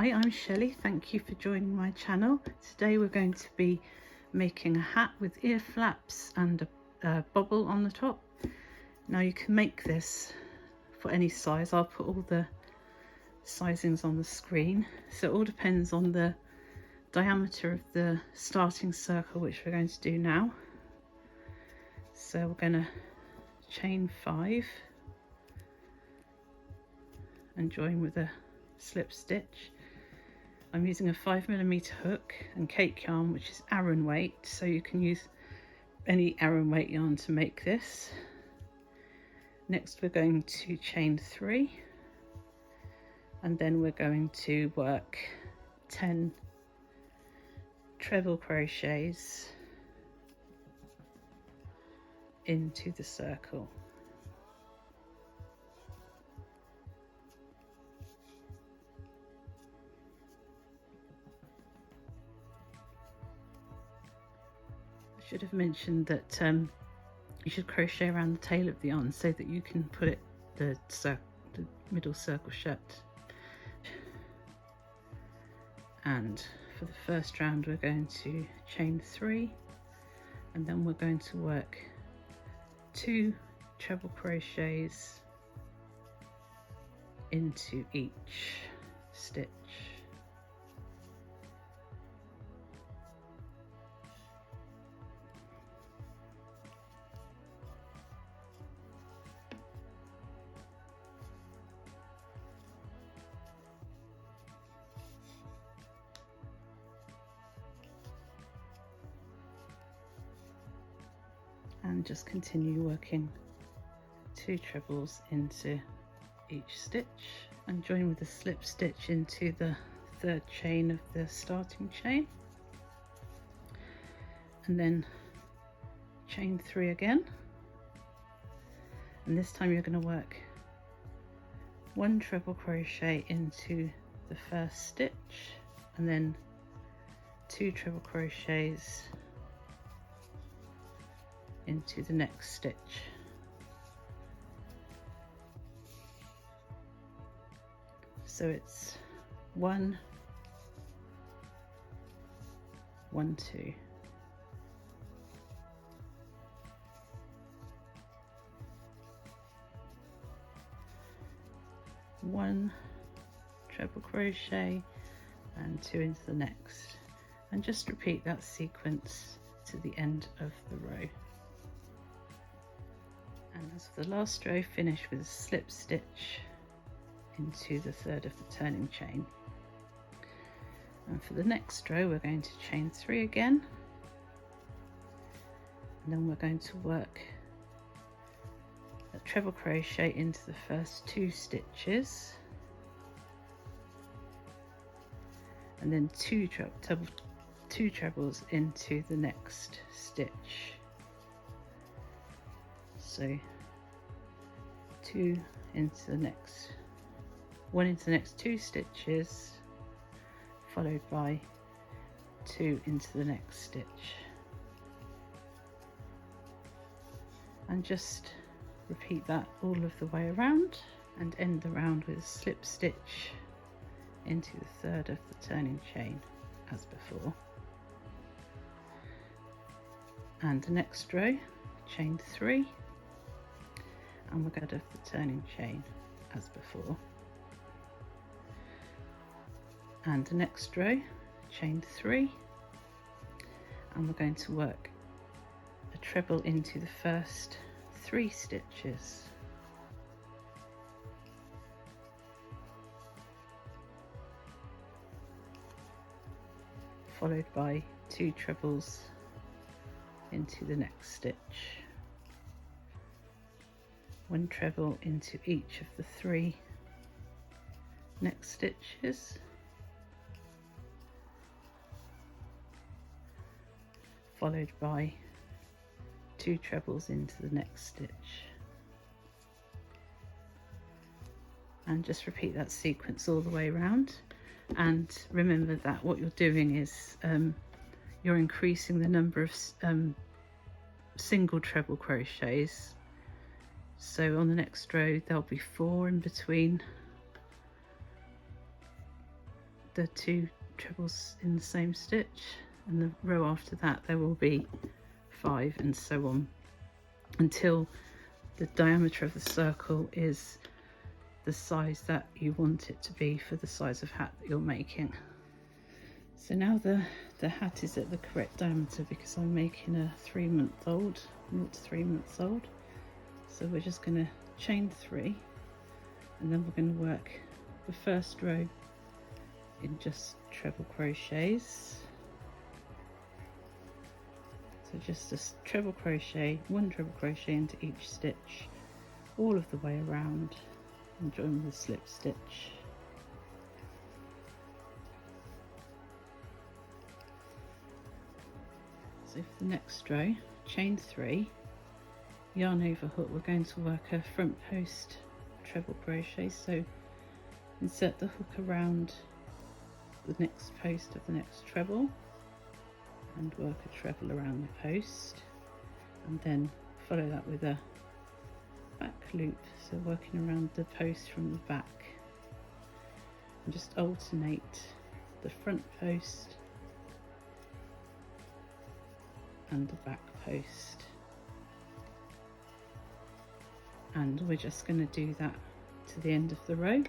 Hi, I'm Shelley. Thank you for joining my channel. Today we're going to be making a hat with ear flaps and a bobble on the top. Now you can make this for any size. I'll put all the sizings on the screen. So it all depends on the diameter of the starting circle, which we're going to do now. So we're going to chain 5 and join with a slip stitch. I'm using a 5mm hook and cake yarn, which is Aran weight, so you can use any Aran weight yarn to make this. Next we're going to chain 3 and then we're going to work 10 treble crochets into the circle. I should have mentioned that you should crochet around the tail of the yarn so that you can put it the middle circle shut. And for the first round we're going to chain 3 and then we're going to work 2 treble crochets into each stitch. And just continue working 2 trebles into each stitch and join with a slip stitch into the 3rd chain of the starting chain, and then chain 3 again, and this time you're going to work 1 treble crochet into the first stitch and then 2 treble crochets into the next stitch. So it's 1, 1, 2. 1 treble crochet and 2 into the next, and just repeat that sequence to the end of the row. And as for the last row, finish with a slip stitch into the 3rd of the turning chain. And for the next row we're going to chain 3 again, and then we're going to work a treble crochet into the first 2 stitches and then 2 trebles into the next stitch. So 2 into the next, 1 into the next 2 stitches, followed by 2 into the next stitch, and just repeat that all of the way around and end the round with a slip stitch into the 3rd of the turning chain as before. And the next row, chain 3 and we're going to have the turning chain as before. And the next row, chain 3 and we're going to work a treble into the first 3 stitches, followed by 2 trebles into the next stitch, 1 treble into each of the 3 next stitches, followed by 2 trebles into the next stitch, and just repeat that sequence all the way around. And remember that what you're doing is you're increasing the number of single treble crochets. So on the next row there'll be 4 in between the 2 trebles in the same stitch, and the row after that there will be 5, and so on until the diameter of the circle is the size that you want it to be for the size of hat that you're making. So now the hat is at the correct diameter because I'm making a 3-month-old, 0 to 3 months old. So we're just going to chain 3, and then we're going to work the first row in just treble crochets. So just a treble crochet, 1 treble crochet into each stitch all of the way around, and join with a slip stitch. So for the next row, chain 3, yarn over hook, we're going to work a front post treble crochet. So insert the hook around the next post of the next treble and work a treble around the post, and then follow that with a back loop, so working around the post from the back, and just alternate the front post and the back post, and we're just going to do that to the end of the row,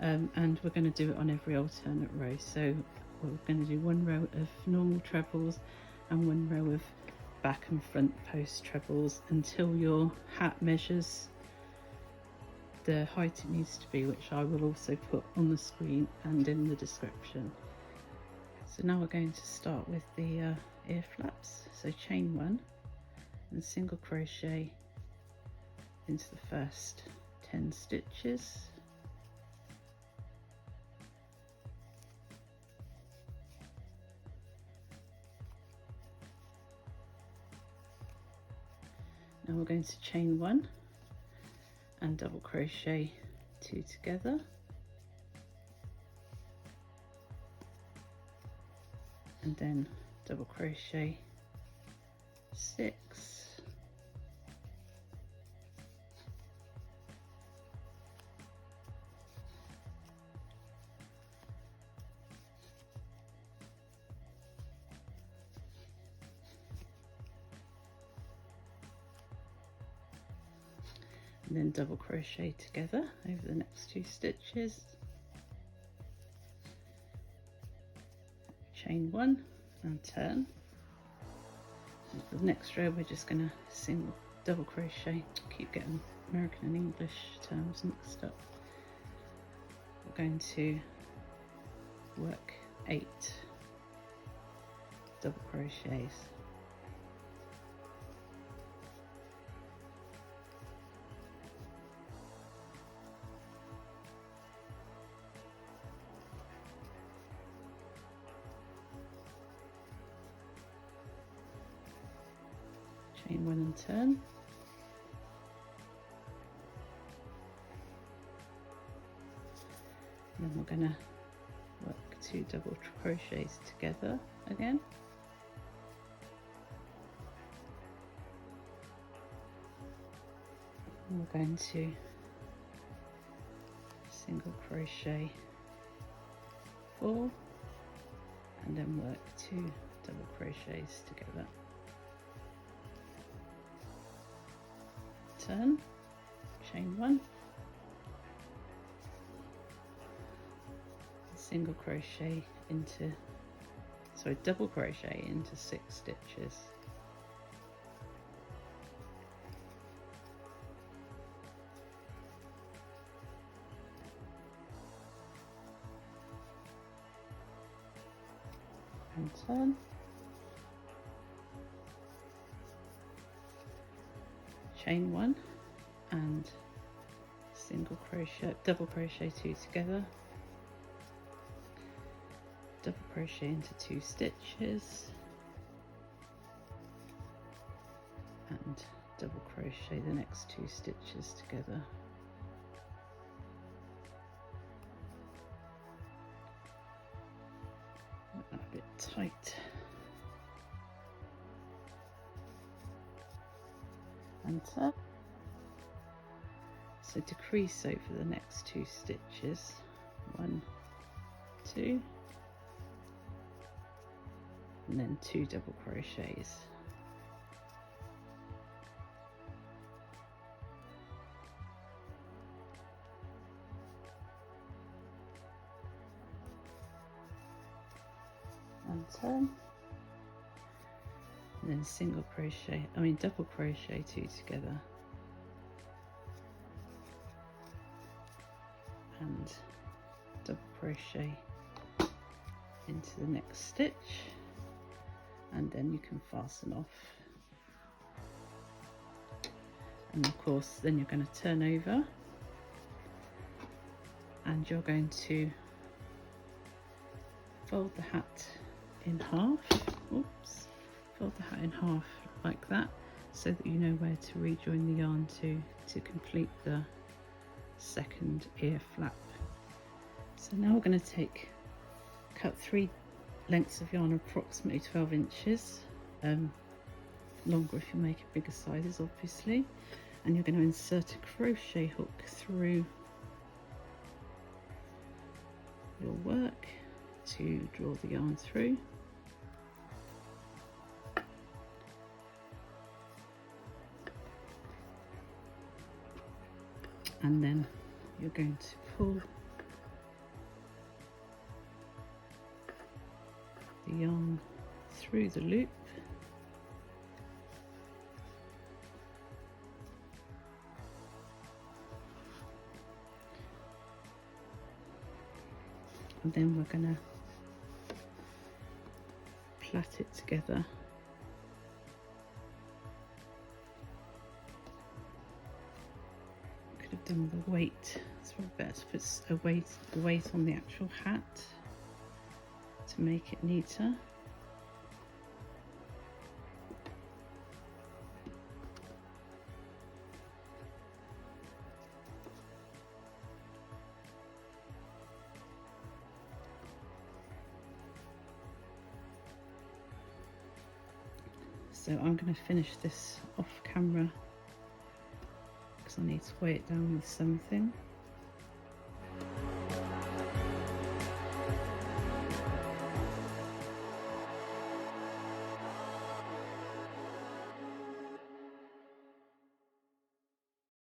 and we're going to do it on every alternate row. So we're going to do 1 row of normal trebles and 1 row of back and front post trebles until your hat measures the height it needs to be, which I will also put on the screen and in the description. So now we're going to start with the ear flaps. So chain 1 and single crochet into the first 10 stitches. Now we're going to chain 1 and double crochet 2 together, and then double crochet 6, and then double crochet together over the next 2 stitches, chain 1 and turn. And for the next row we're just going to double crochet, keep getting American and English terms mixed up. We're going to work 8 double crochets. Chain 1 and turn. And then we're going to work 2 double crochets together again. And we're going to single crochet 4 and then work 2 double crochets together. Turn, chain 1, single crochet into, double crochet into 6 stitches. And turn, chain 1 and single crochet, double crochet 2 together, double crochet into 2 stitches, and double crochet the next 2 stitches together. Make that a bit tight. And so decrease over the next 2 stitches, 1, 2, and then 2 double crochets. And turn, and then double crochet 2 together, and double crochet into the next stitch, and then you can fasten off. And of course then you're going to turn over and you're going to fold the hat in half. Oops. Fold the hat in half like that, so that you know where to rejoin the yarn to complete the second ear flap. So now we're going to cut 3 lengths of yarn approximately 12 inches, longer if you make it bigger sizes obviously, and you're going to insert a crochet hook through your work to draw the yarn through. And then you're going to pull the yarn through the loop, and then we're going to plait it together. Could have done the weight, it's probably better to put a weight on the actual hat to make it neater. So I'm going to finish this off camera because I need to weigh it down with something.